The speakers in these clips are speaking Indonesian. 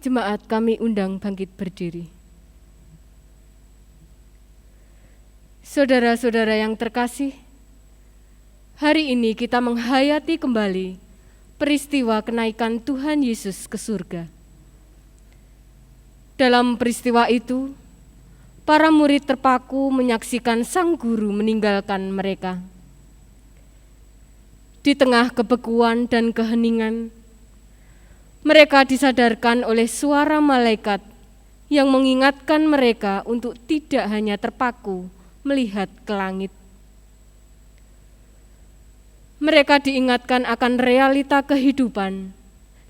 Jemaat kami undang bangkit berdiri. Saudara-saudara yang terkasih, hari ini kita menghayati kembali peristiwa kenaikan Tuhan Yesus ke surga. Dalam peristiwa itu, para murid terpaku menyaksikan sang guru meninggalkan mereka. Di tengah kebekuan dan keheningan, mereka disadarkan oleh suara malaikat yang mengingatkan mereka untuk tidak hanya terpaku melihat ke langit. Mereka diingatkan akan realita kehidupan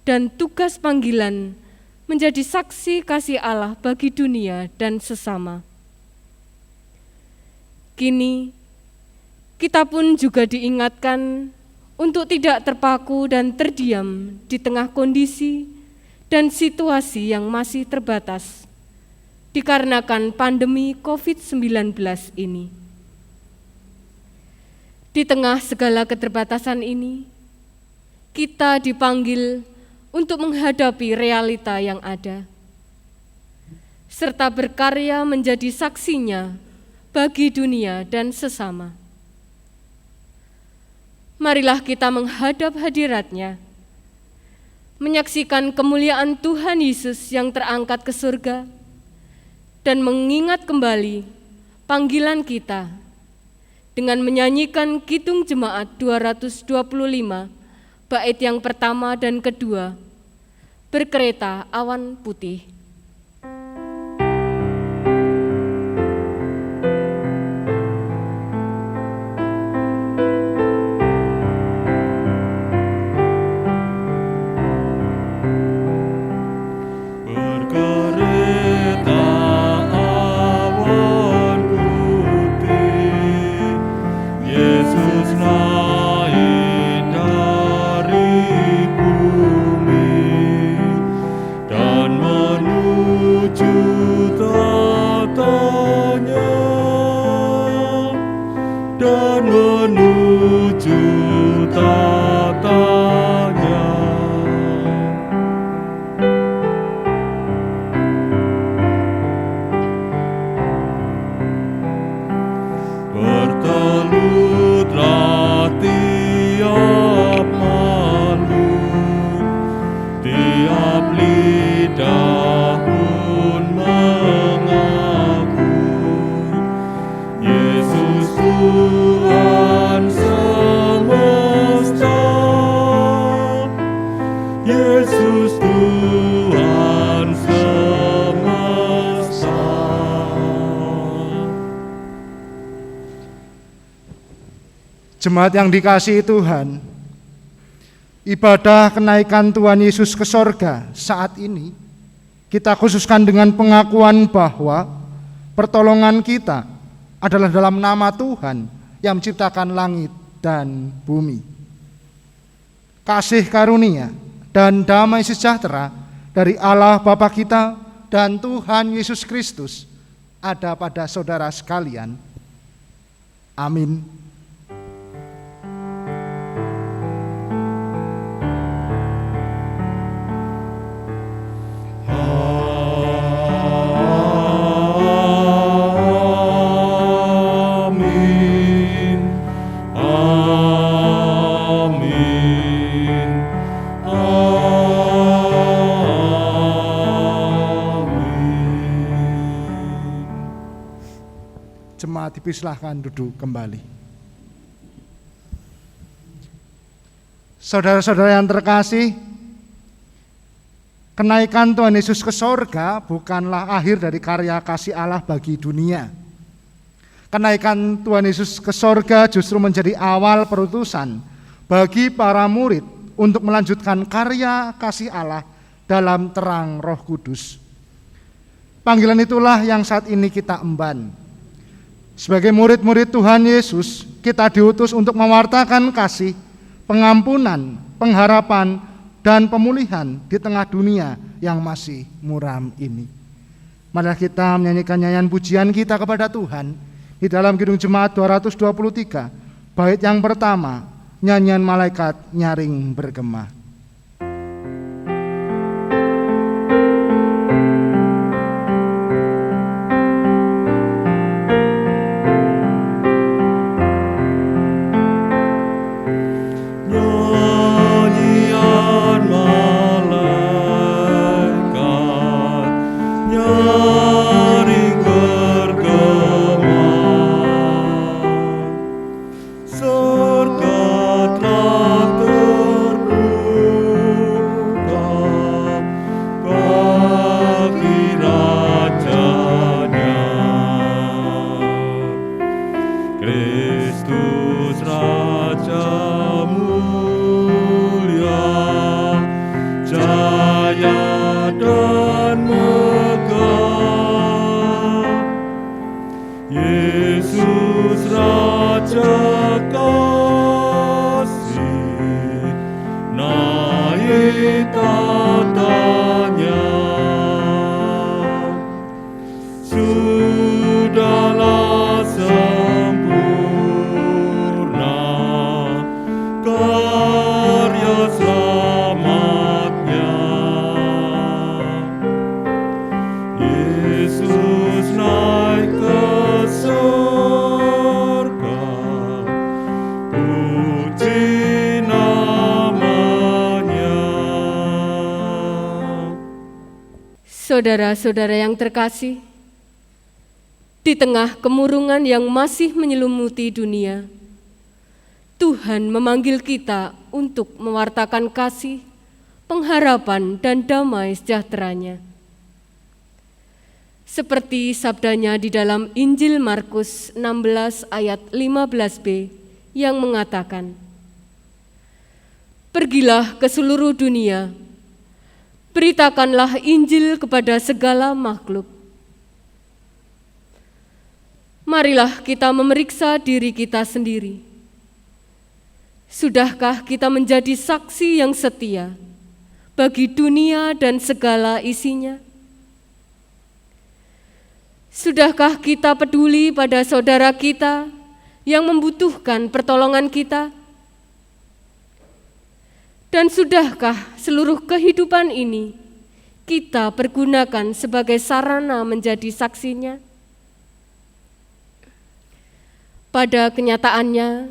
dan tugas panggilan menjadi saksi kasih Allah bagi dunia dan sesama. Kini, kita pun juga diingatkan untuk tidak terpaku dan terdiam di tengah kondisi dan situasi yang masih terbatas dikarenakan pandemi COVID-19 ini. Di tengah segala keterbatasan ini, kita dipanggil untuk menghadapi realita yang ada, serta berkarya menjadi saksinya bagi dunia dan sesama. Marilah kita menghadap hadirat-Nya, menyaksikan kemuliaan Tuhan Yesus yang terangkat ke surga, dan mengingat kembali panggilan kita dengan menyanyikan Kidung Jemaat 225, bait yang pertama dan kedua, Berkereta Awan Putih. Jemaat yang dikasihi Tuhan, ibadah kenaikan Tuhan Yesus ke sorga saat ini kita khususkan dengan pengakuan bahwa pertolongan kita adalah dalam nama Tuhan yang menciptakan langit dan bumi. Kasih karunia dan damai sejahtera dari Allah Bapa kita dan Tuhan Yesus Kristus ada pada saudara sekalian. Amin. Silahkan duduk kembali. Saudara-saudara yang terkasih, kenaikan Tuhan Yesus ke sorga bukanlah akhir dari karya kasih Allah bagi dunia. Kenaikan Tuhan Yesus ke sorga justru menjadi awal perutusan bagi para murid untuk melanjutkan karya kasih Allah dalam terang Roh Kudus. Panggilan itulah yang saat ini kita emban. Sebagai murid-murid Tuhan Yesus, kita diutus untuk mewartakan kasih, pengampunan, pengharapan, dan pemulihan di tengah dunia yang masih muram ini. Marilah kita menyanyikan nyanyian pujian kita kepada Tuhan di dalam Kidung Jemaat 223, bait yang pertama, nyanyian malaikat nyaring bergema. Saudara-saudara yang terkasih, di tengah kemurungan yang masih menyelimuti dunia, Tuhan memanggil kita untuk mewartakan kasih, pengharapan, dan damai sejahtera-Nya. Seperti sabdanya di dalam Injil Markus 16 ayat 15b yang mengatakan, "Pergilah ke seluruh dunia, beritakanlah Injil kepada segala makhluk." Marilah kita memeriksa diri kita sendiri. Sudahkah kita menjadi saksi yang setia bagi dunia dan segala isinya? Sudahkah kita peduli pada saudara kita yang membutuhkan pertolongan kita? Dan sudahkah seluruh kehidupan ini kita pergunakan sebagai sarana menjadi saksinya? Pada kenyataannya,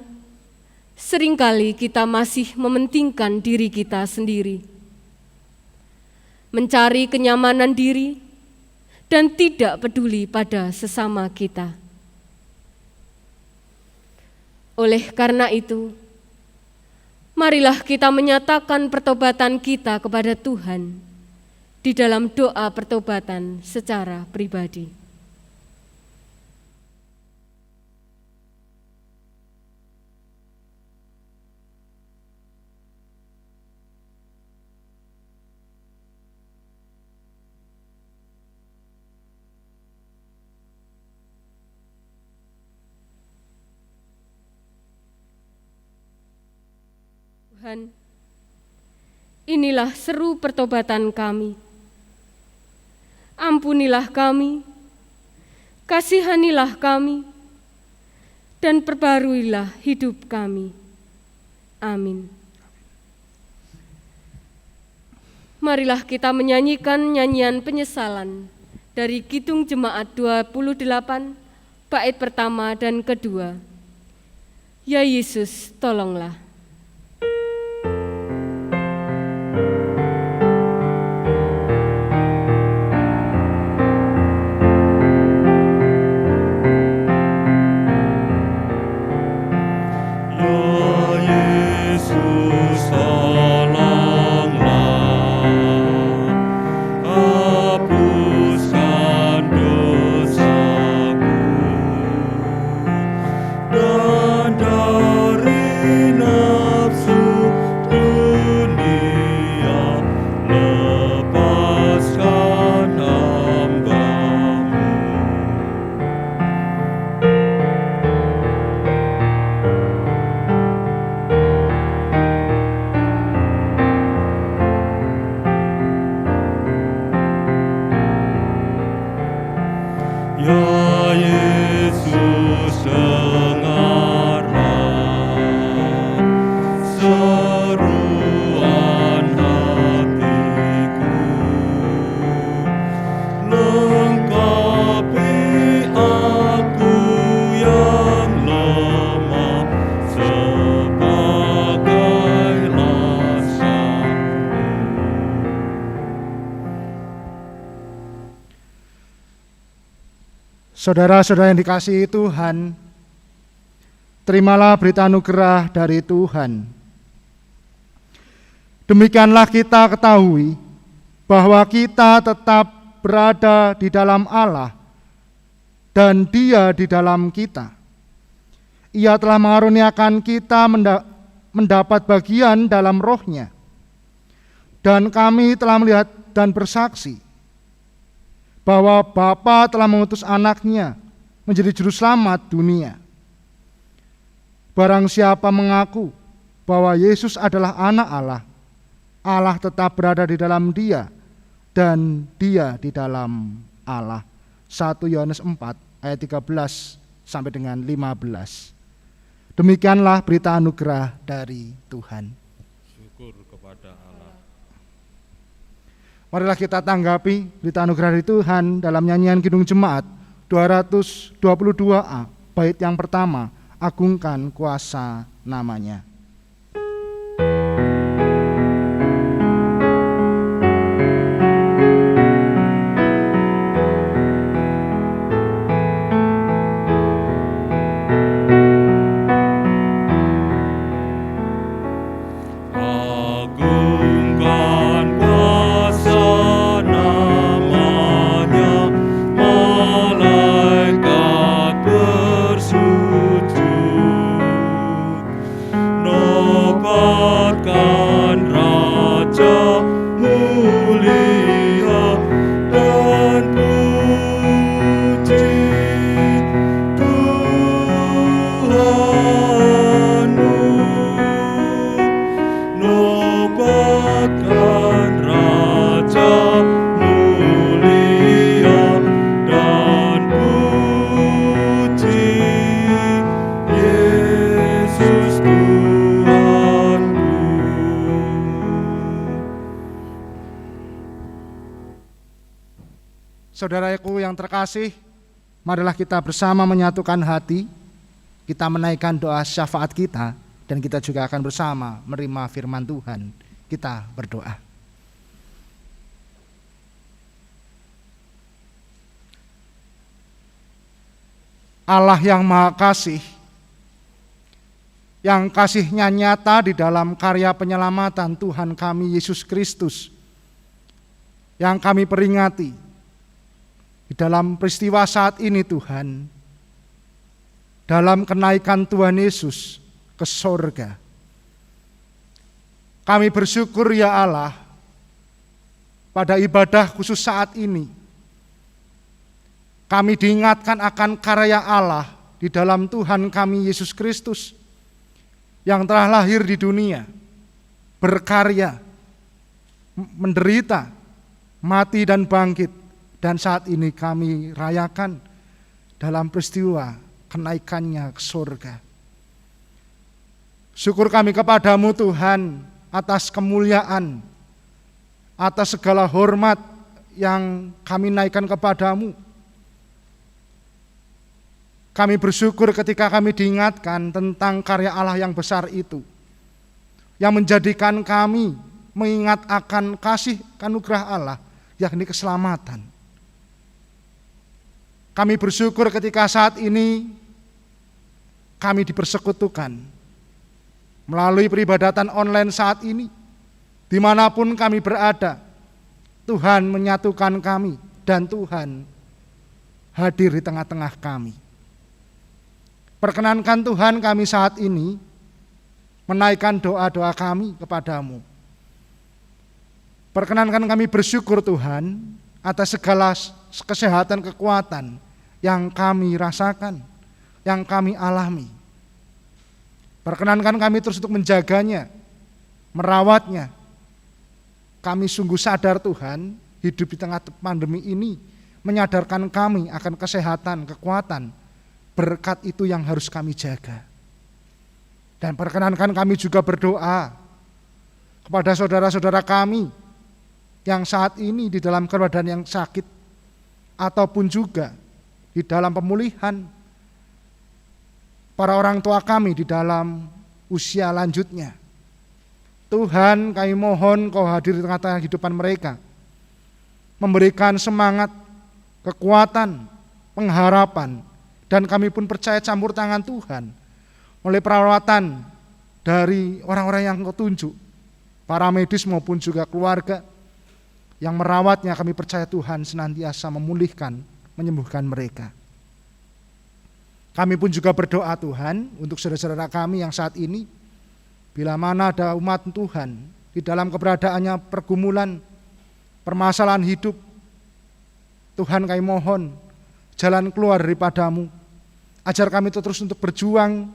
seringkali kita masih mementingkan diri kita sendiri, mencari kenyamanan diri, dan tidak peduli pada sesama kita. Oleh karena itu, marilah kita menyatakan pertobatan kita kepada Tuhan di dalam doa pertobatan secara pribadi. Tuhan, inilah seru pertobatan kami. Ampunilah kami, kasihanilah kami, dan perbaruilah hidup kami. Amin. Marilah kita menyanyikan nyanyian penyesalan dari Kidung Jemaat 28, bait pertama dan kedua. Ya Yesus, tolonglah. Saudara-saudara yang dikasihi Tuhan, terimalah berita anugerah dari Tuhan. Demikianlah kita ketahui bahwa kita tetap berada di dalam Allah dan Dia di dalam kita. Ia telah mengaruniakan kita mendapat bagian dalam roh-Nya. Dan kami telah melihat dan bersaksi bahwa Bapa telah mengutus anaknya menjadi juru selamat dunia. Barang siapa mengaku bahwa Yesus adalah anak Allah, Allah tetap berada di dalam dia dan dia di dalam Allah. 1 Yohanes 4 ayat 13 sampai dengan 15. Demikianlah berita anugerah dari Tuhan. Syukur kepada Allah. Marilah kita tanggapi berita anugerah dari Tuhan dalam nyanyian Kidung Jemaat 222a, bait yang pertama, agungkan kuasa namanya. Agungkan kuasa namanya, malaikat bersujud. Nobatkan Raja mulia dan puji Tuhanmu. Nobatkan Raja mulia dan puji Yesus Tuhanku. Saudaraku yang terkasih, marilah kita bersama menyatukan hati, kita menaikkan doa syafaat kita, dan kita juga akan bersama menerima firman Tuhan. Kita berdoa. Allah yang Maha Kasih, yang kasih-Nya nyata di dalam karya penyelamatan Tuhan kami Yesus Kristus, yang kami peringati di dalam peristiwa saat ini Tuhan, dalam kenaikan Tuhan Yesus ke sorga. Kami bersyukur ya Allah, pada ibadah khusus saat ini, kami diingatkan akan karya Allah di dalam Tuhan kami Yesus Kristus, yang telah lahir di dunia, berkarya, menderita, mati dan bangkit. Dan saat ini kami rayakan dalam peristiwa kenaikannya ke surga. Syukur kami kepadamu Tuhan atas kemuliaan, atas segala hormat yang kami naikkan kepadamu. Kami bersyukur ketika kami diingatkan tentang karya Allah yang besar itu, yang menjadikan kami mengingat akan kasih anugerah Allah, yakni keselamatan. Kami bersyukur ketika saat ini kami dipersekutukan melalui peribadatan online saat ini. Dimanapun kami berada, Tuhan menyatukan kami dan Tuhan hadir di tengah-tengah kami. Perkenankan Tuhan kami saat ini menaikkan doa-doa kami kepadamu. Perkenankan kami bersyukur Tuhan atas segala kesehatan, kekuatan yang kami rasakan, yang kami alami. Perkenankan kami terus untuk menjaganya, merawatnya. Kami sungguh sadar Tuhan, hidup di tengah pandemi ini menyadarkan kami akan kesehatan, kekuatan, berkat itu yang harus kami jaga. Dan perkenankan kami juga berdoa kepada saudara-saudara kami yang saat ini di dalam keadaan yang sakit, ataupun juga di dalam pemulihan, para orang tua kami di dalam usia lanjutnya. Tuhan, kami mohon Kau hadir di tengah-tengah kehidupan mereka, memberikan semangat, kekuatan, pengharapan, dan kami pun percaya campur tangan Tuhan oleh perawatan dari orang-orang yang Kau tunjuk, para medis maupun juga keluarga yang merawatnya. Kami percaya Tuhan senantiasa memulihkan, menyembuhkan mereka. Kami pun juga berdoa Tuhan untuk saudara-saudara kami yang saat ini, bila mana ada umat Tuhan di dalam keberadaannya pergumulan, permasalahan hidup, Tuhan kami mohon jalan keluar daripadamu, ajar kami terus untuk berjuang,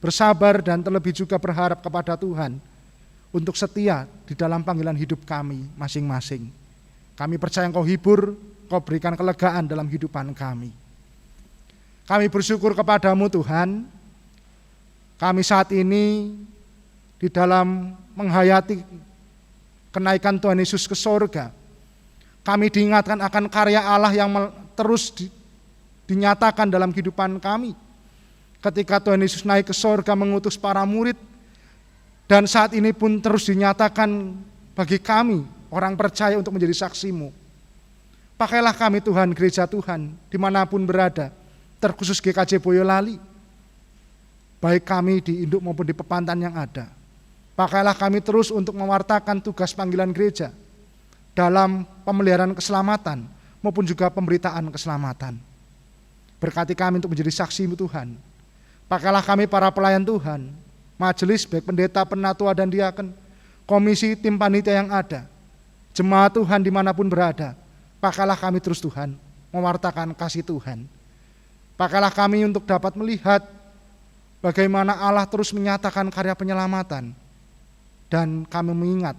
bersabar, dan terlebih juga berharap kepada Tuhan untuk setia di dalam panggilan hidup kami masing-masing. Kami percaya Engkau hibur, Kau berikan kelegaan dalam kehidupan kami. Kami bersyukur kepadamu Tuhan, kami saat ini di dalam menghayati kenaikan Tuhan Yesus ke sorga. Kami diingatkan akan karya Allah yang terus dinyatakan dalam kehidupan kami. Ketika Tuhan Yesus naik ke sorga mengutus para murid, dan saat ini pun terus dinyatakan bagi kami, orang percaya, untuk menjadi saksi-Mu. Pakailah kami Tuhan, gereja Tuhan, dimanapun berada, terkhusus GKJ Boyolali, baik kami di induk maupun di pepantan yang ada. Pakailah kami terus untuk mewartakan tugas panggilan gereja dalam pemeliharaan keselamatan maupun juga pemberitaan keselamatan. Berkati kami untuk menjadi saksi Tuhan. Pakailah kami para pelayan Tuhan, majelis baik pendeta, penatua dan diaken, komisi, tim panitia yang ada, jemaat Tuhan dimanapun berada. Pakailah kami terus Tuhan, mewartakan kasih Tuhan. Pakailah kami untuk dapat melihat bagaimana Allah terus menyatakan karya penyelamatan. Dan kami mengingat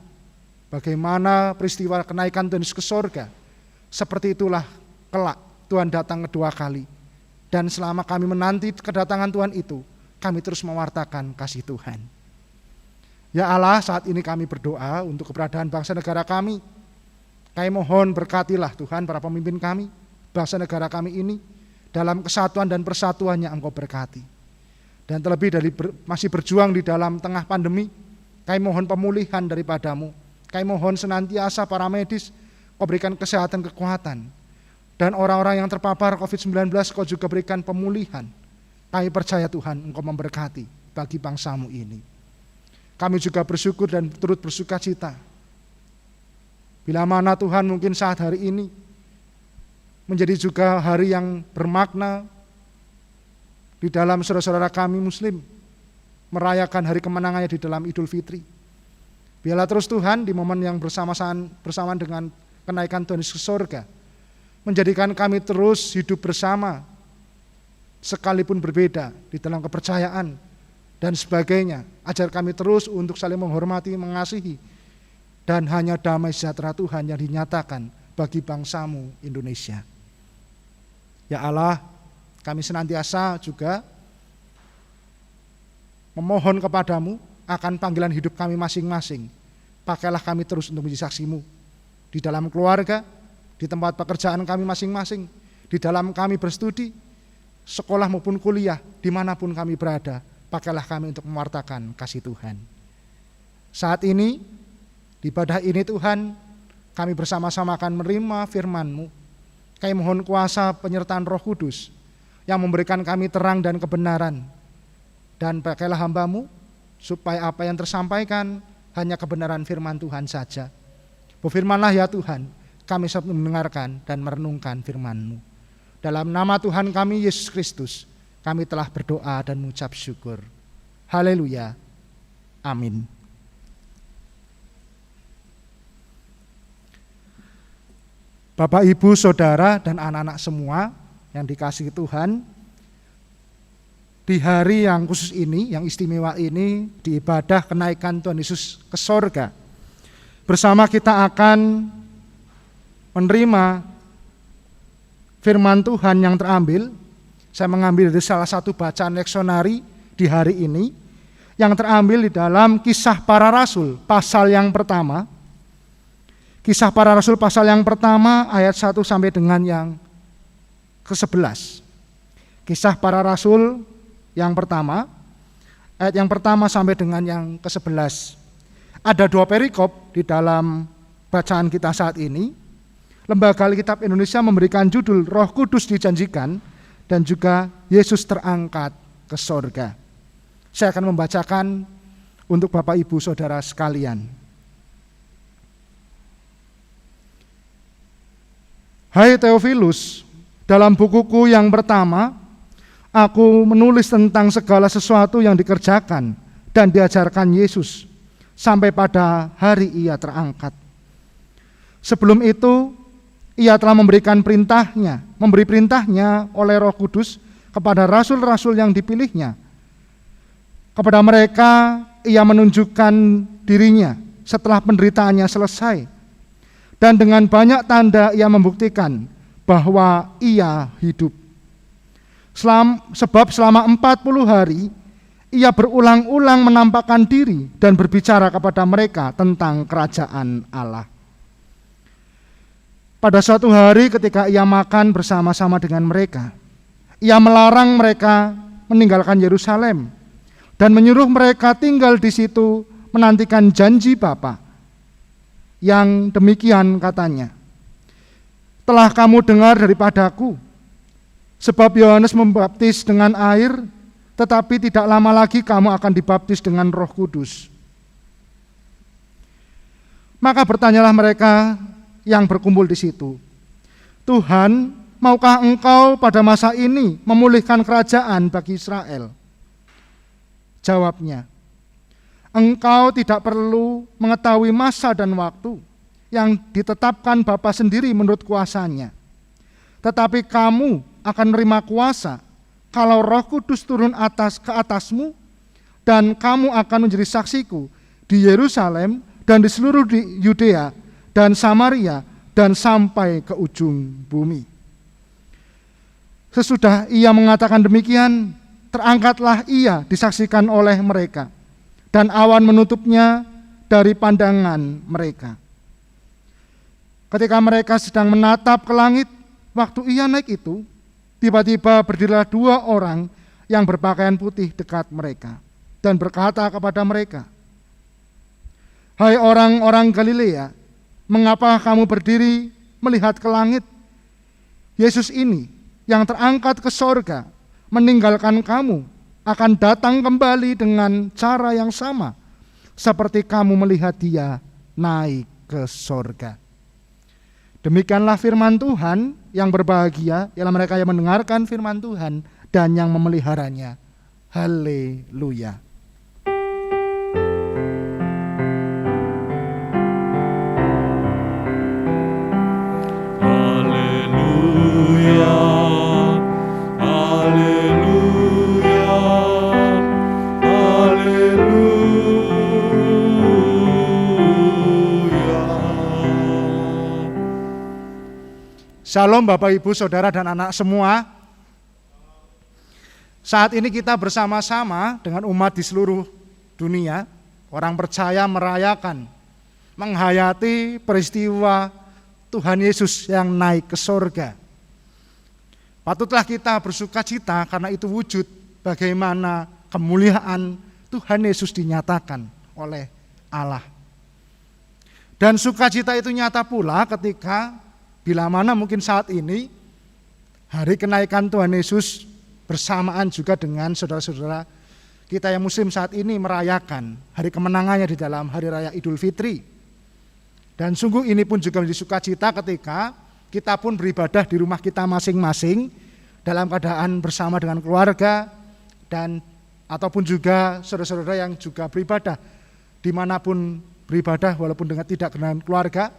bagaimana peristiwa kenaikan Tuhan Yesus ke sorga. Seperti itulah kelak Tuhan datang kedua kali. Dan selama kami menanti kedatangan Tuhan itu, kami terus mewartakan kasih Tuhan. Ya Allah, saat ini kami berdoa untuk keberadaan bangsa negara kami. Kami mohon berkatilah Tuhan para pemimpin kami, bangsa negara kami ini, dalam kesatuan dan persatuannya Engkau berkati. Dan terlebih dari masih berjuang di dalam tengah pandemi, kami mohon pemulihan daripadamu. Kami mohon senantiasa para medis, Kau berikan kesehatan, kekuatan. Dan orang-orang yang terpapar COVID-19, Kau juga berikan pemulihan. Kami percaya Tuhan, Engkau memberkati bagi bangsamu ini. Kami juga bersyukur dan turut bersuka cita. Bila mana Tuhan mungkin saat hari ini menjadi juga hari yang bermakna di dalam saudara-saudara kami Muslim, merayakan hari kemenangannya di dalam Idul Fitri. Biarlah terus Tuhan di momen yang bersamaan dengan kenaikan Tuhan Yesus ke surga, menjadikan kami terus hidup bersama, sekalipun berbeda di dalam kepercayaan dan sebagainya. Ajar kami terus untuk saling menghormati, mengasihi, dan hanya damai sejahtera Tuhan yang dinyatakan bagi bangsamu Indonesia. Ya Allah, kami senantiasa juga memohon kepadamu akan panggilan hidup kami masing-masing. Pakailah kami terus untuk menjadi saksimu di dalam keluarga, di tempat pekerjaan kami masing-masing, di dalam kami berstudi, sekolah maupun kuliah, dimanapun kami berada. Pakailah kami untuk mewartakan kasih Tuhan. Saat ini, di ibadah ini Tuhan, kami bersama-sama akan menerima firman-Mu. Kami mohon kuasa penyertaan Roh Kudus yang memberikan kami terang dan kebenaran. Dan pakailah hamba-Mu supaya apa yang tersampaikan hanya kebenaran firman Tuhan saja. Berfirmanlah ya Tuhan, kami siap mendengarkan dan merenungkan firman-Mu. Dalam nama Tuhan kami Yesus Kristus, kami telah berdoa dan mengucap syukur. Haleluya. Amin. Bapak, Ibu, Saudara, dan anak-anak semua yang dikasihi Tuhan, di hari yang khusus ini, yang istimewa ini, di ibadah kenaikan Tuhan Yesus ke sorga, bersama kita akan menerima firman Tuhan yang terambil. Saya mengambil dari salah satu bacaan leksionari di hari ini, yang terambil di dalam Kisah Para Rasul, pasal yang pertama. Kisah Para Rasul pasal yang pertama, ayat 1 sampai dengan yang ke-11. Kisah Para Rasul yang pertama, ayat yang pertama sampai dengan yang ke-11. Ada dua perikop di dalam bacaan kita saat ini. Lembaga Alkitab Indonesia memberikan judul Roh Kudus dijanjikan dan juga Yesus terangkat ke sorga. Saya akan membacakan untuk Bapak, Ibu, Saudara sekalian. Hai Theophilus, dalam bukuku yang pertama, aku menulis tentang segala sesuatu yang dikerjakan dan diajarkan Yesus sampai pada hari Ia terangkat. Sebelum itu, Ia telah memberi perintahnya oleh Roh Kudus kepada rasul-rasul yang dipilihnya. Kepada mereka Ia menunjukkan dirinya setelah penderitaannya selesai. Dan dengan banyak tanda Ia membuktikan bahwa Ia hidup. Sebab selama 40 hari Ia berulang-ulang menampakkan diri dan berbicara kepada mereka tentang kerajaan Allah. Pada suatu hari ketika Ia makan bersama-sama dengan mereka, Ia melarang mereka meninggalkan Yerusalem dan menyuruh mereka tinggal di situ menantikan janji Bapa. Yang demikian katanya, telah kamu dengar daripadaku, sebab Yohanes membaptis dengan air, tetapi tidak lama lagi kamu akan dibaptis dengan Roh Kudus. Maka bertanyalah mereka yang berkumpul di situ, Tuhan, maukah Engkau pada masa ini memulihkan kerajaan bagi Israel? Jawabnya, Engkau tidak perlu mengetahui masa dan waktu yang ditetapkan Bapa sendiri menurut kuasanya. Tetapi kamu akan menerima kuasa kalau Roh Kudus turun ke atasmu, dan kamu akan menjadi saksiku di Yerusalem dan di seluruh Yudea dan Samaria dan sampai ke ujung bumi. Sesudah ia mengatakan demikian, terangkatlah ia disaksikan oleh mereka, dan awan menutupnya dari pandangan mereka. Ketika mereka sedang menatap ke langit, waktu ia naik itu, tiba-tiba berdirilah 2 orang yang berpakaian putih dekat mereka dan berkata kepada mereka, Hai orang-orang Galilea, mengapa kamu berdiri melihat ke langit? Yesus ini yang terangkat ke sorga meninggalkan kamu akan datang kembali dengan cara yang sama seperti kamu melihat dia naik ke sorga. Demikianlah firman Tuhan. Yang berbahagia ialah mereka yang mendengarkan firman Tuhan dan yang memeliharanya. Haleluya. Haleluya, haleluya, haleluya. Shalom Bapak Ibu Saudara dan anak semua. Saat ini kita bersama-sama dengan umat di seluruh dunia, orang percaya merayakan, menghayati peristiwa Tuhan Yesus yang naik ke sorga. Patutlah kita bersuka cita karena itu wujud bagaimana kemuliaan Tuhan Yesus dinyatakan oleh Allah. Dan sukacita itu nyata pula ketika bila mana mungkin saat ini hari kenaikan Tuhan Yesus bersamaan juga dengan saudara-saudara kita yang muslim saat ini merayakan hari kemenangannya di dalam hari raya Idul Fitri. Dan sungguh ini pun juga menjadi sukacita ketika kita pun beribadah di rumah kita masing-masing dalam keadaan bersama dengan keluarga dan ataupun juga saudara-saudara yang juga beribadah dimanapun beribadah walaupun tidak dengan keluarga.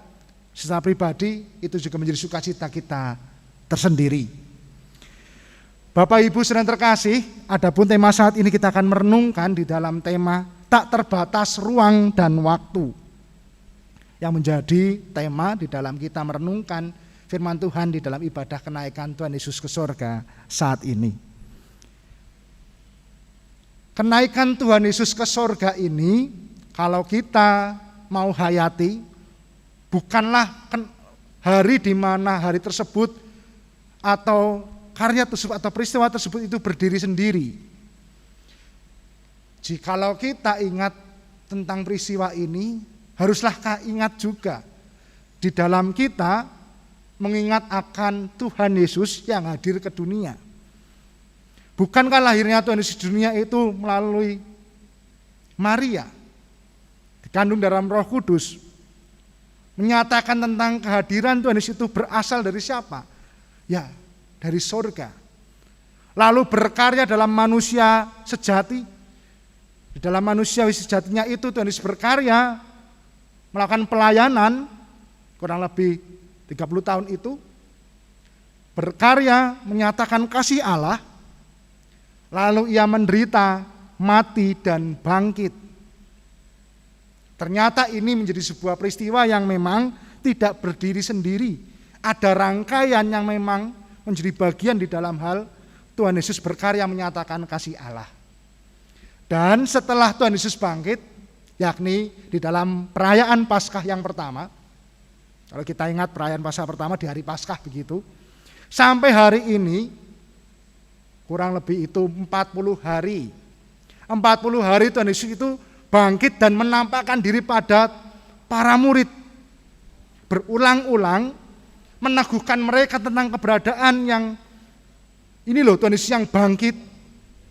Secara pribadi itu juga menjadi sukacita kita tersendiri. Bapak Ibu saudara terkasih, adapun tema saat ini kita akan merenungkan di dalam tema tak terbatas ruang dan waktu, yang menjadi tema di dalam kita merenungkan firman Tuhan di dalam ibadah kenaikan Tuhan Yesus ke sorga saat ini. Kenaikan Tuhan Yesus ke sorga ini, kalau kita mau hayati, bukanlah hari di mana hari tersebut atau karya tersebut atau peristiwa tersebut itu berdiri sendiri. Jikalau kita ingat tentang peristiwa ini, haruslah ingat juga di dalam kita mengingat akan Tuhan Yesus yang hadir ke dunia. Bukankah lahirnya Tuhan Yesus di dunia itu melalui Maria, dikandung dalam Roh Kudus, menyatakan tentang kehadiran Tuhan Yesus itu berasal dari siapa? Ya, dari sorga. Lalu berkarya dalam manusia sejati. Di dalam manusia sejatinya itu Tuhan Yesus berkarya, melakukan pelayanan kurang lebih 30 tahun itu, berkarya menyatakan kasih Allah, lalu ia menderita, mati dan bangkit. Ternyata ini menjadi sebuah peristiwa yang memang tidak berdiri sendiri. Ada rangkaian yang memang menjadi bagian di dalam hal Tuhan Yesus berkarya menyatakan kasih Allah. Dan setelah Tuhan Yesus bangkit, yakni di dalam perayaan Paskah yang pertama, kalau kita ingat perayaan Paskah pertama di hari Paskah begitu, sampai hari ini kurang lebih itu 40 hari. 40 hari Tuhan Yesus itu bangkit dan menampakkan diri pada para murid. Berulang-ulang meneguhkan mereka tentang keberadaan yang ini loh Tuhan Yesus yang bangkit.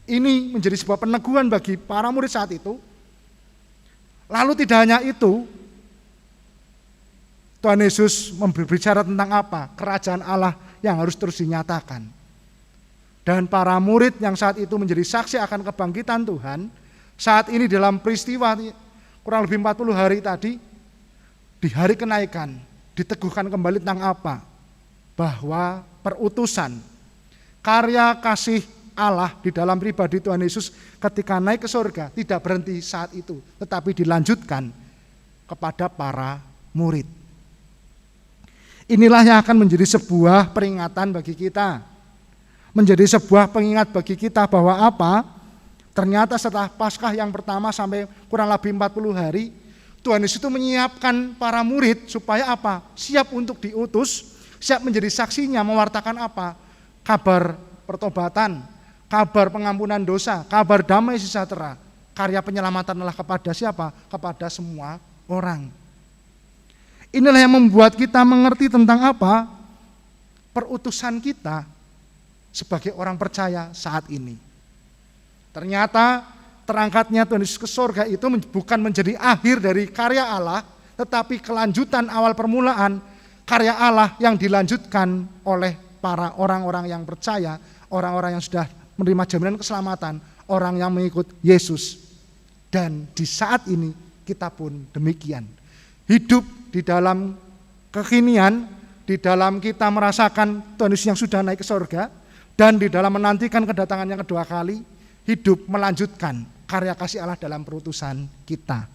Ini menjadi sebuah peneguhan bagi para murid saat itu. Lalu tidak hanya itu, Tuhan Yesus berbicara tentang apa? Kerajaan Allah yang harus terus dinyatakan. Dan para murid yang saat itu menjadi saksi akan kebangkitan Tuhan, saat ini dalam peristiwa kurang lebih 40 hari tadi, di hari kenaikan, diteguhkan kembali tentang apa? Bahwa perutusan, karya kasih Allah di dalam pribadi Tuhan Yesus ketika naik ke surga tidak berhenti saat itu, tetapi dilanjutkan kepada para murid. Inilah yang akan menjadi sebuah peringatan bagi kita. Menjadi sebuah pengingat bagi kita bahwa apa? Ternyata setelah Paskah yang pertama sampai kurang lebih 40 hari, Tuhan Yesus itu menyiapkan para murid supaya apa? Siap untuk diutus, siap menjadi saksinya, mewartakan apa? Kabar pertobatan, kabar pengampunan dosa, kabar damai sejahtera. Karya penyelamatan Allah kepada siapa? Kepada semua orang. Inilah yang membuat kita mengerti tentang apa? Perutusan kita sebagai orang percaya saat ini. Ternyata terangkatnya Tuhan Yesus ke surga itu bukan menjadi akhir dari karya Allah, tetapi kelanjutan awal permulaan karya Allah yang dilanjutkan oleh para orang-orang yang percaya, orang-orang yang sudah menerima jaminan keselamatan, orang yang mengikut Yesus. Dan di saat ini kita pun demikian. Hidup di dalam kekinian, di dalam kita merasakan Tuhan Yesus yang sudah naik ke surga, dan di dalam menantikan kedatangan yang kedua kali, hidup melanjutkan karya kasih Allah dalam perutusan kita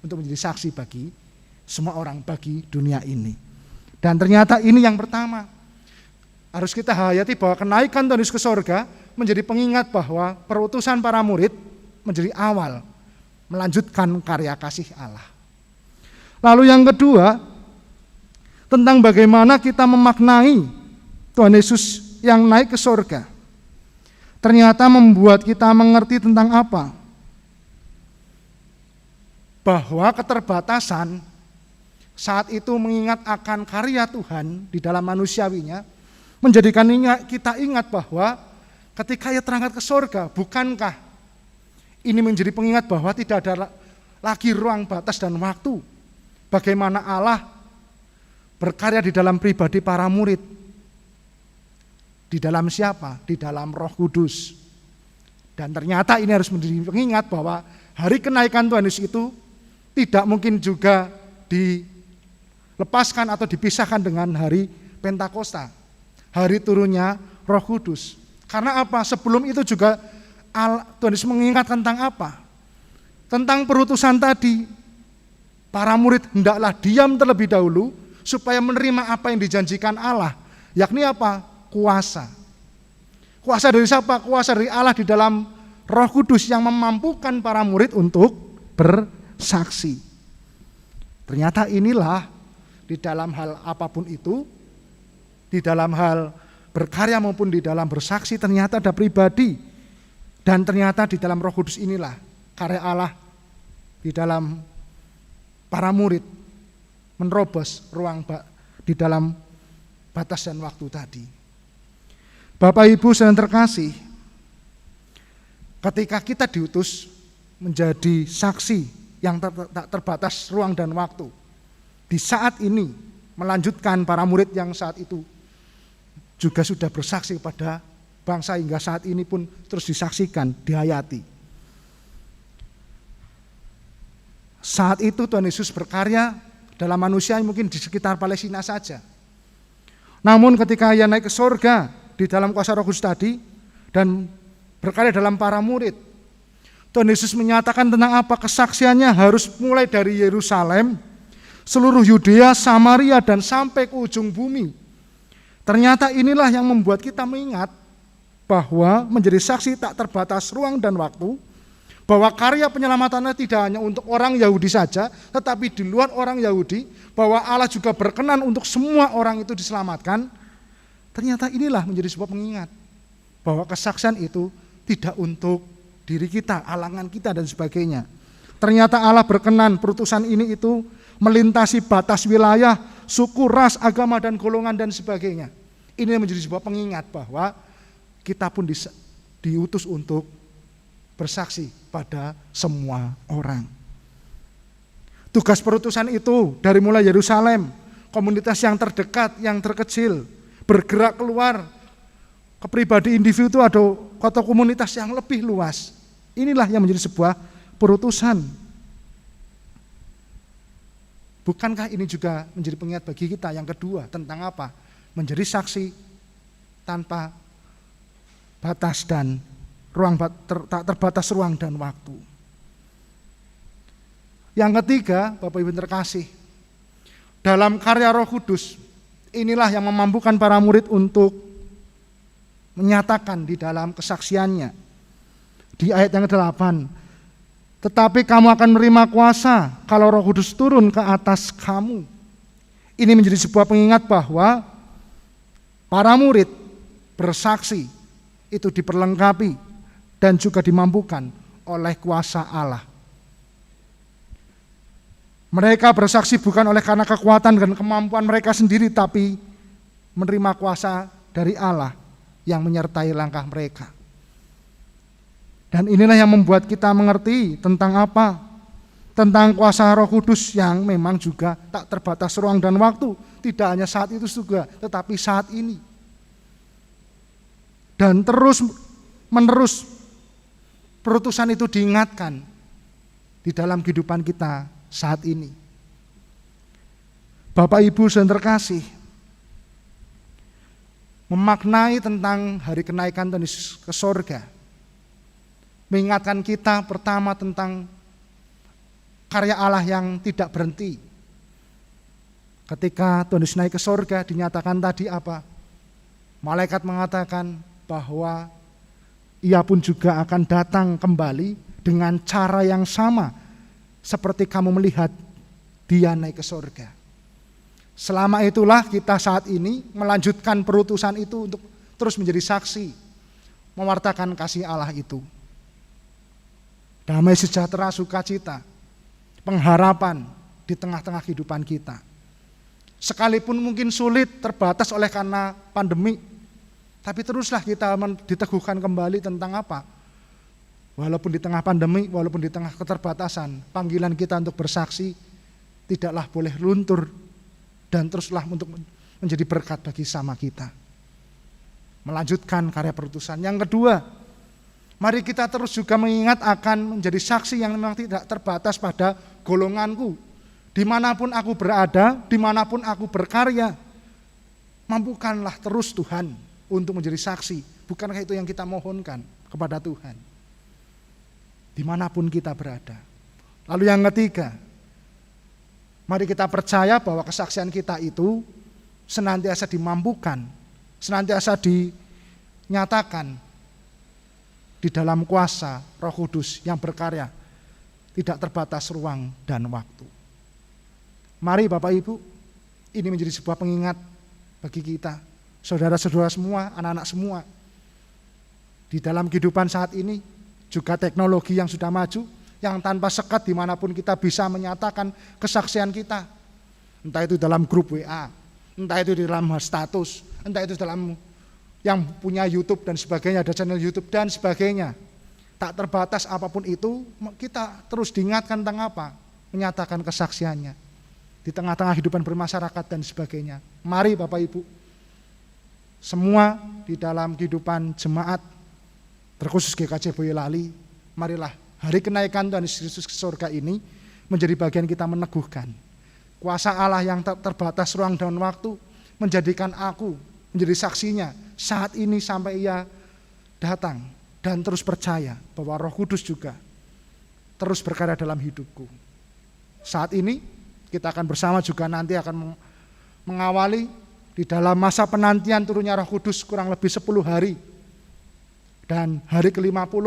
untuk menjadi saksi bagi semua orang, bagi dunia ini. Dan ternyata ini yang pertama, harus kita hayati bahwa kenaikan Tuhan Yesus ke surga menjadi pengingat bahwa perutusan para murid menjadi awal melanjutkan karya kasih Allah. Lalu yang kedua, tentang bagaimana kita memaknai Tuhan Yesus yang naik ke surga. Ternyata membuat kita mengerti tentang apa? Bahwa keterbatasan saat itu mengingat akan karya Tuhan di dalam manusiawinya, menjadikan kita ingat bahwa ketika ia terangkat ke surga, bukankah ini menjadi pengingat bahwa tidak ada lagi ruang batas dan waktu? Bagaimana Allah berkarya di dalam pribadi para murid. Di dalam siapa? Di dalam Roh Kudus. Dan ternyata ini harus menjadi pengingat bahwa hari kenaikan Tuhan Yesus itu tidak mungkin juga dilepaskan atau dipisahkan dengan hari Pentakosta, hari turunnya Roh Kudus. Karena apa? Sebelum itu juga Tuhan Yesus mengingat tentang apa? Tentang perutusan tadi. Para murid hendaklah diam terlebih dahulu supaya menerima apa yang dijanjikan Allah. Yakni apa? Kuasa. Kuasa dari siapa? Kuasa dari Allah di dalam Roh Kudus yang memampukan para murid untuk bersaksi. Ternyata inilah di dalam hal apapun itu, di dalam hal berkarya maupun di dalam bersaksi, ternyata ada pribadi. Dan ternyata di dalam Roh Kudus inilah karya Allah di dalam para murid menerobos ruang di dalam batas dan waktu tadi. Bapak Ibu saudara terkasih, ketika kita diutus menjadi saksi yang tak terbatas ruang dan waktu, di saat ini melanjutkan para murid yang saat itu juga sudah bersaksi kepada bangsa hingga saat ini pun terus disaksikan, dihayati. Saat itu Tuhan Yesus berkarya dalam manusia mungkin di sekitar Palestina saja. Namun ketika ia naik ke surga di dalam kuasa Roh Kudus tadi dan berkarya dalam para murid, Tuhan Yesus menyatakan tentang apa? Kesaksiannya harus mulai dari Yerusalem, seluruh Yudea, Samaria dan sampai ke ujung bumi. Ternyata inilah yang membuat kita mengingat bahwa menjadi saksi tak terbatas ruang dan waktu, bahwa karya penyelamatannya tidak hanya untuk orang Yahudi saja, tetapi di luar orang Yahudi, bahwa Allah juga berkenan untuk semua orang itu diselamatkan. Ternyata inilah menjadi sebuah pengingat bahwa kesaksian itu tidak untuk diri kita, alangan kita dan sebagainya. Ternyata Allah berkenan perutusan ini itu melintasi batas wilayah, suku, ras, agama dan golongan dan sebagainya. Ini menjadi sebuah pengingat bahwa kita pun diutus untuk bersaksi pada semua orang. Tugas perutusan itu dari mulai Yerusalem, komunitas yang terdekat, yang terkecil, bergerak keluar ke pribadi individu atau komunitas yang lebih luas. Inilah yang menjadi sebuah perutusan. Bukankah ini juga menjadi pengingat bagi kita yang kedua tentang apa? Menjadi saksi tanpa batas dan tak terbatas ruang dan waktu. Yang ketiga, Bapak Ibu terkasih, dalam karya Roh Kudus, inilah yang memampukan para murid untuk menyatakan di dalam kesaksiannya. Di ayat yang ke-8, tetapi kamu akan menerima kuasa kalau Roh Kudus turun ke atas kamu. Ini menjadi sebuah pengingat bahwa para murid bersaksi itu diperlengkapi dan juga dimampukan oleh kuasa Allah. Mereka bersaksi bukan oleh karena kekuatan dan kemampuan mereka sendiri, tapi menerima kuasa dari Allah yang menyertai langkah mereka. Dan inilah yang membuat kita mengerti tentang apa? Tentang kuasa Roh Kudus yang memang juga tak terbatas ruang dan waktu. Tidak hanya saat itu juga, tetapi saat ini. Dan terus menerus perutusan itu diingatkan di dalam kehidupan kita saat ini. Bapak Ibu yang terkasih, memaknai tentang hari kenaikan Tuhan Yesus ke sorga, mengingatkan kita pertama tentang karya Allah yang tidak berhenti. Ketika Tuhan Yesus naik ke sorga, dinyatakan tadi apa? Malaikat mengatakan bahwa ia pun juga akan datang kembali dengan cara yang sama seperti kamu melihat dia naik ke sorga. Selama itulah kita saat ini melanjutkan perutusan itu untuk terus menjadi saksi, mewartakan kasih Allah itu. Damai sejahtera, sukacita, pengharapan di tengah-tengah kehidupan kita. Sekalipun mungkin sulit, terbatas oleh karena pandemi, tapi teruslah kita diteguhkan kembali tentang apa? Walaupun di tengah pandemi, walaupun di tengah keterbatasan, panggilan kita untuk bersaksi tidaklah boleh luntur dan teruslah untuk menjadi berkat bagi sama kita. Melanjutkan karya perutusan. Yang kedua, mari kita terus juga mengingat akan menjadi saksi yang memang tidak terbatas pada golonganku. Dimanapun aku berada, dimanapun aku berkarya, mampukanlah terus Tuhan untuk menjadi saksi. Bukankah itu yang kita mohonkan kepada Tuhan? Dimanapun kita berada. Lalu yang ketiga, mari kita percaya bahwa kesaksian kita itu senantiasa dimampukan, senantiasa dinyatakan di dalam kuasa Roh Kudus yang berkarya, tidak terbatas ruang dan waktu. Mari Bapak Ibu, ini menjadi sebuah pengingat bagi kita, saudara-saudara semua, anak-anak semua. Di dalam kehidupan saat ini, juga teknologi yang sudah maju, yang tanpa sekat dimanapun kita bisa menyatakan kesaksian kita. Entah itu dalam grup WA, entah itu di dalam status, entah itu dalam yang punya YouTube dan sebagainya, ada channel YouTube dan sebagainya. Tak terbatas apapun itu, kita terus diingatkan tentang apa? Menyatakan kesaksiannya di tengah-tengah kehidupan bermasyarakat dan sebagainya. Mari Bapak Ibu, semua di dalam kehidupan jemaat, terkhusus GKJ Boyolali, marilah hari kenaikan Tuhan Yesus ke surga ini menjadi bagian kita meneguhkan kuasa Allah yang tak terbatas ruang dan waktu, menjadikan aku menjadi saksinya saat ini sampai ia datang, dan terus percaya bahwa Roh Kudus juga terus berkarya dalam hidupku. Saat ini kita akan bersama juga nanti akan mengawali di dalam masa penantian turunnya Roh Kudus kurang lebih 10 hari. Dan hari ke-50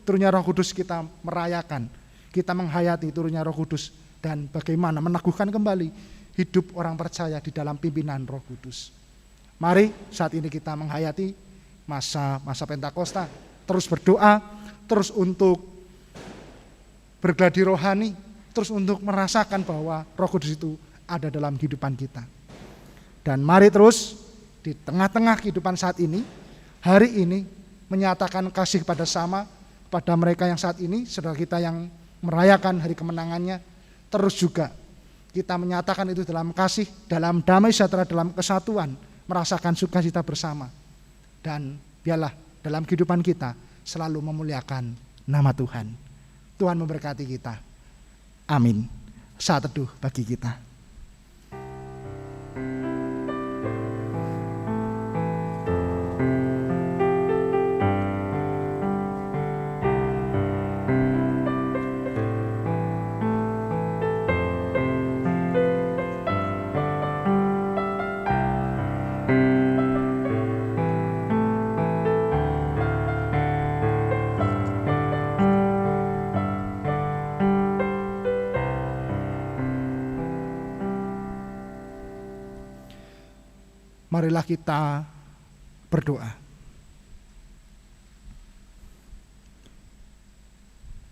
turunnya Roh Kudus kita merayakan, kita menghayati turunnya Roh Kudus dan bagaimana meneguhkan kembali hidup orang percaya di dalam pimpinan Roh Kudus. Mari saat ini kita menghayati masa Pentakosta, terus berdoa, terus untuk bergladi rohani, terus untuk merasakan bahwa Roh Kudus itu ada dalam kehidupan kita. Dan mari terus di tengah-tengah kehidupan saat ini, hari ini menyatakan kasih pada mereka yang saat ini, saudara kita yang merayakan hari kemenangannya, terus juga kita menyatakan itu dalam kasih, dalam damai sejahtera, dalam kesatuan, merasakan sukacita bersama. Dan biarlah dalam kehidupan kita selalu memuliakan nama Tuhan. Tuhan memberkati kita. Amin. Saat teduh bagi kita. Marilah kita berdoa.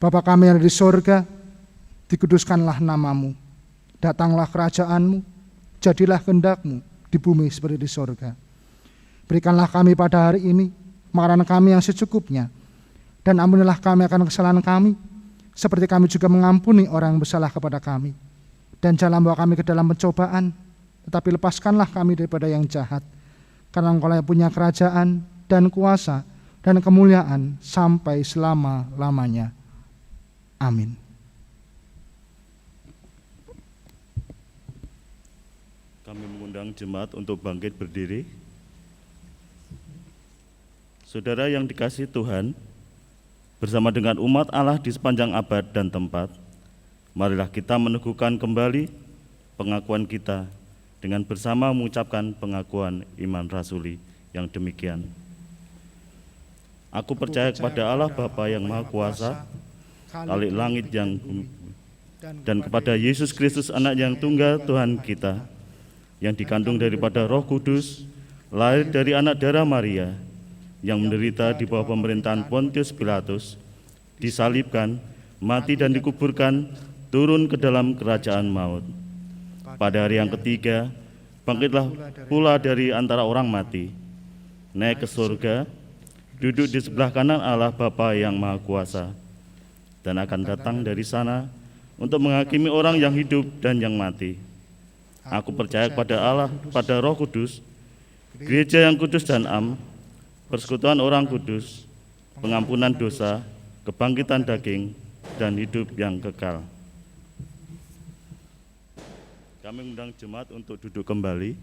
Bapa kami yang ada di sorga, dikuduskanlah namamu, datanglah kerajaanmu, jadilah kehendak-mu di bumi seperti di sorga. Berikanlah kami pada hari ini makanan kami yang secukupnya, dan ampunilah kami akan kesalahan kami, seperti kami juga mengampuni orang yang bersalah kepada kami. Dan jangan bawa kami ke dalam pencobaan, tetapi lepaskanlah kami daripada yang jahat, karena Engkau yang punya kerajaan dan kuasa dan kemuliaan sampai selama-lamanya. Amin. Kami mengundang jemaat untuk bangkit berdiri. Saudara yang dikasihi Tuhan, bersama dengan umat Allah di sepanjang abad dan tempat, marilah kita meneguhkan kembali pengakuan kita dengan bersama mengucapkan pengakuan iman rasuli yang demikian. Aku percaya kepada Allah Bapa yang Maha Kuasa, Khalik langit yang bumi, dan kepada Yesus Kristus anak yang tunggal Tuhan kita, yang dikandung daripada Roh Kudus, lahir dari anak darah Maria, yang menderita di bawah pemerintahan Pontius Pilatus, disalibkan, mati dan dikuburkan, turun ke dalam kerajaan maut. Pada hari yang ketiga, bangkitlah pula dari antara orang mati, naik ke surga, duduk di sebelah kanan Allah Bapa yang Maha Kuasa, dan akan datang dari sana untuk menghakimi orang yang hidup dan yang mati. Aku percaya kepada Allah, pada Roh Kudus, gereja yang kudus dan am, persekutuan orang kudus, pengampunan dosa, kebangkitan daging, dan hidup yang kekal. Kami mengundang jemaat untuk duduk kembali.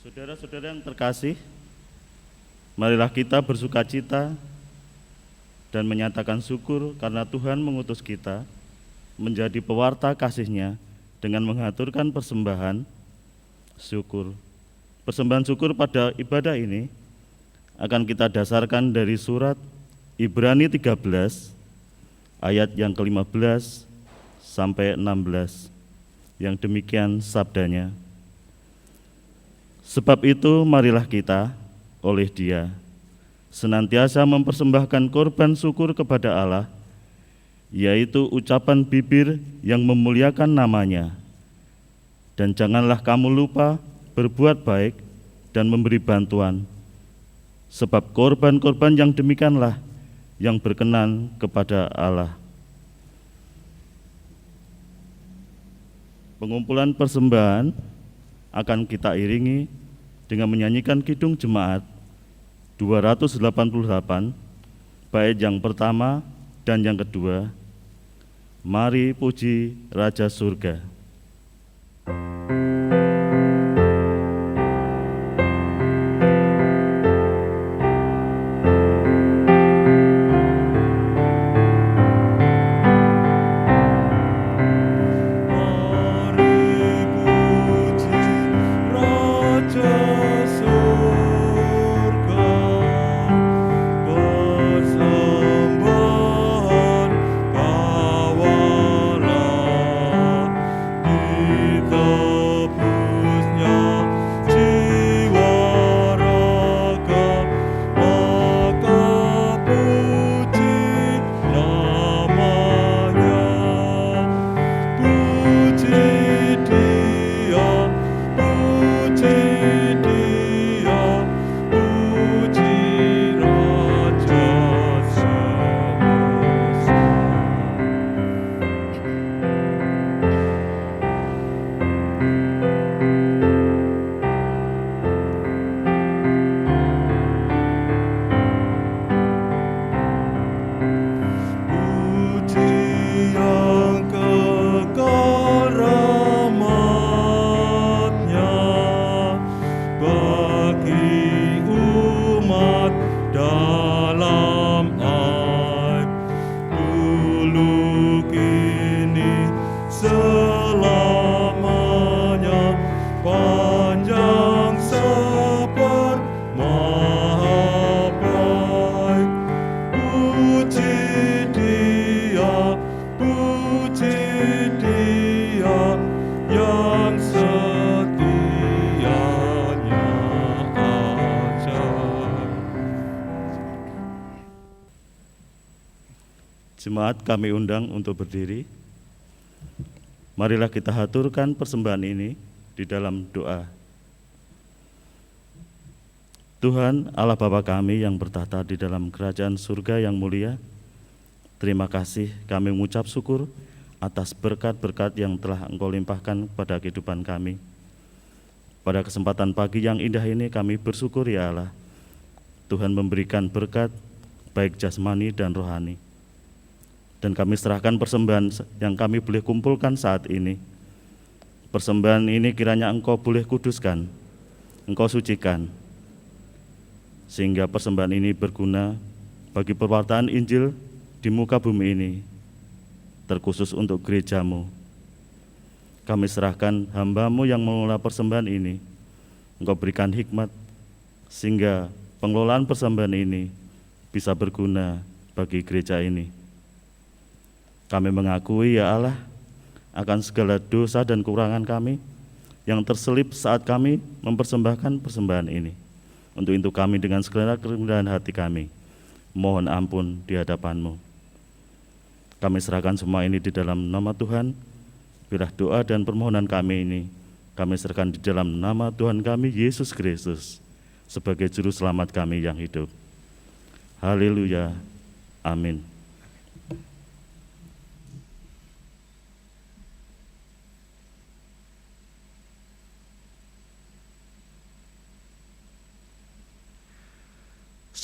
Saudara-saudara yang terkasih, marilah kita bersukacita dan menyatakan syukur karena Tuhan mengutus kita menjadi pewarta kasih-Nya dengan mengaturkan persembahan syukur. Persembahan syukur pada ibadah ini akan kita dasarkan dari surat Ibrani 13 ayat yang ke-15 sampai 16, yang demikian sabdanya. Sebab itu marilah kita oleh Dia senantiasa mempersembahkan korban syukur kepada Allah, yaitu ucapan bibir yang memuliakan nama-Nya. Dan janganlah kamu lupa berbuat baik dan memberi bantuan, sebab korban-korban yang demikianlah yang berkenan kepada Allah. Pengumpulan persembahan akan kita iringi dengan menyanyikan kidung jemaat 288, bait yang pertama dan yang kedua. Mari puji Raja Surga. Go. Jemaat kami undang untuk berdiri. Marilah kita haturkan persembahan ini di dalam doa. Tuhan Allah Bapa kami yang bertahta di dalam kerajaan surga yang mulia, terima kasih kami mengucap syukur atas berkat-berkat yang telah Engkau limpahkan pada kehidupan kami. Pada kesempatan pagi yang indah ini kami bersyukur ya Allah, Tuhan memberikan berkat baik jasmani dan rohani. Dan kami serahkan persembahan yang kami boleh kumpulkan saat ini. Persembahan ini kiranya Engkau boleh kuduskan, Engkau sucikan, sehingga persembahan ini berguna bagi perwartaan Injil di muka bumi ini, terkhusus untuk gereja-Mu. Kami serahkan hamba-Mu yang mengelola persembahan ini, Engkau berikan hikmat, sehingga pengelolaan persembahan ini bisa berguna bagi gereja ini. Kami mengakui ya Allah akan segala dosa dan kekurangan kami yang terselip saat kami mempersembahkan persembahan ini. Untuk itu kami dengan segala kerendahan hati kami mohon ampun di hadapan-Mu. Kami serahkan semua ini di dalam nama Tuhan. Biarlah doa dan permohonan kami ini kami serahkan di dalam nama Tuhan kami Yesus Kristus sebagai juru selamat kami yang hidup. Haleluya. Amin.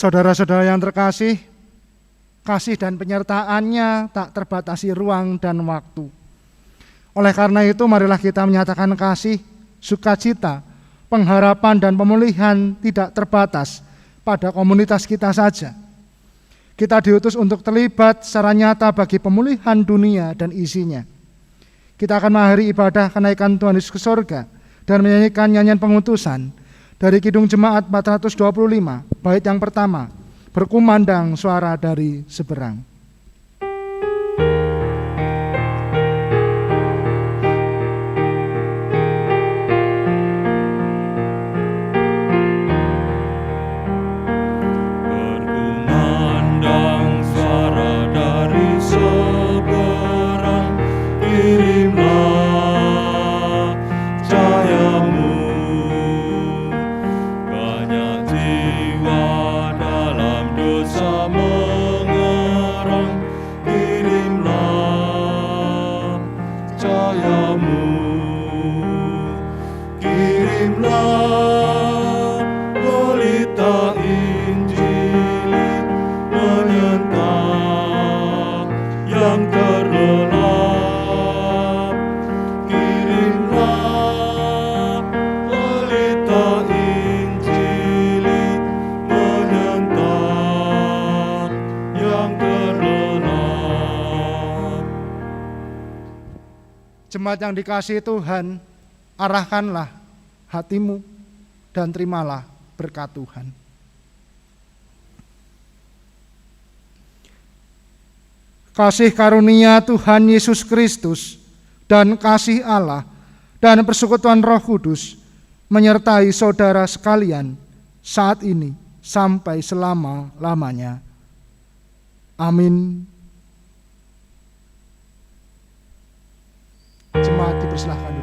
Saudara-saudara yang terkasih, kasih dan penyertaannya tak terbatasi ruang dan waktu. Oleh karena itu marilah kita menyatakan kasih, sukacita, pengharapan dan pemulihan tidak terbatas pada komunitas kita saja. Kita diutus untuk terlibat secara nyata bagi pemulihan dunia dan isinya. Kita akan mengakhiri ibadah kenaikan Tuhan Yesus ke surga dan menyanyikan nyanyian pengutusan dari Kidung Jemaat 425, bait yang pertama, berkumandang suara dari seberang. Jemaat yang dikasihi Tuhan, arahkanlah hatimu dan terimalah berkat Tuhan. Kasih karunia Tuhan Yesus Kristus dan kasih Allah dan persekutuan Roh Kudus menyertai saudara sekalian saat ini sampai selama-lamanya. Amin. Jemaat dipersilahkan.